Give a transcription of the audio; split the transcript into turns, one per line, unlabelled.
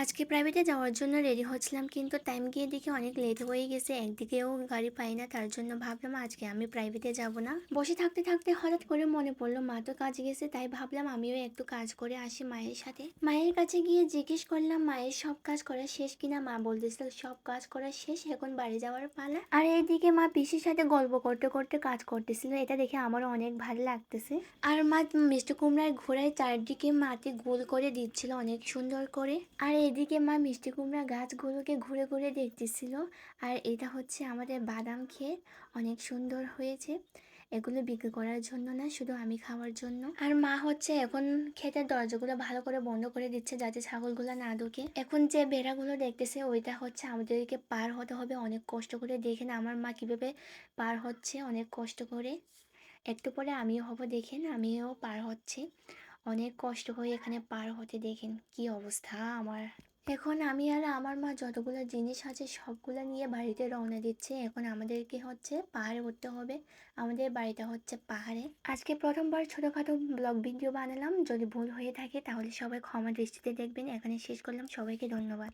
আজকে প্রাইভেটে যাওয়ার জন্য রেডি হচ্ছিলাম, কিন্তু টাইম গিয়ে দেখি অনেক লেট হয়ে গেছে। একদিকেও গাড়ি পাই না, তার জন্য ভাবলাম আজকে আমি প্রাইভেটে যাব না। বসে থাকতে থাকতে হঠাৎ করে মনে পড়লো মা তো কাজে গেছে, তাই ভাবলাম আমিও একটু কাজ করে আসি মায়ের সাথে। মায়ের কাছে গিয়ে জিজ্ঞেস করলাম মায়ের সব কাজ করা শেষ কিনা। মা বলতেছিল সব কাজ করা শেষ, এখন বাড়ি যাওয়ার পালা। আর এইদিকে মা পিসির সাথে গল্প করতে করতে কাজ করতেছিল, এটা দেখে আমারও অনেক ভালো লাগতেছে। আর মা মিষ্টি কুমড়ার ঘোড়ায় চারদিকে মাটি গোল করে দিচ্ছিল অনেক সুন্দর করে। আর এদিকে মা মিষ্টি কুমড়া গাছগুলোকে ঘুরে ঘুরে দেখতেছিল। আর এটা হচ্ছে আমাদের বাদাম ক্ষেত, অনেক সুন্দর হয়েছে। এগুলো বিক্রি করার জন্য না, শুধু আমি খাওয়ার জন্য। আর মা হচ্ছে এখন ক্ষেতের দরজাগুলো ভালো করে বন্ধ করে দিচ্ছে যাতে ছাগলগুলো না ঢুকে। এখন যে বেড়াগুলো দেখতেছে ওইটা হচ্ছে আমাদেরকে পার হতে হবে অনেক কষ্ট করে। দেখেন আমার মা কিভাবে পার হচ্ছে অনেক কষ্ট করে। একটু পরে আমিও হব, দেখেন আমিও পার হচ্ছি অনেক কষ্ট হয়ে এখানে পার হতে। দেখেন কি অবস্থা আমার। এখন আমি আর আমার মা যতগুলো জিনিস আছে সবগুলো নিয়ে বাড়িতে রওনা দিচ্ছে। এখন আমাদেরকে হচ্ছে পাহাড়ে উঠতে হবে। আমাদের বাড়িটা হচ্ছে পাহাড়ে। আজকে প্রথমবার ছোটখাটো ব্লগ ভিডিও বানালাম, যদি ভুল হয়ে থাকে তাহলে সবাই ক্ষমা দৃষ্টিতে দেখবেন। এখানে শেষ করলাম, সবাইকে ধন্যবাদ।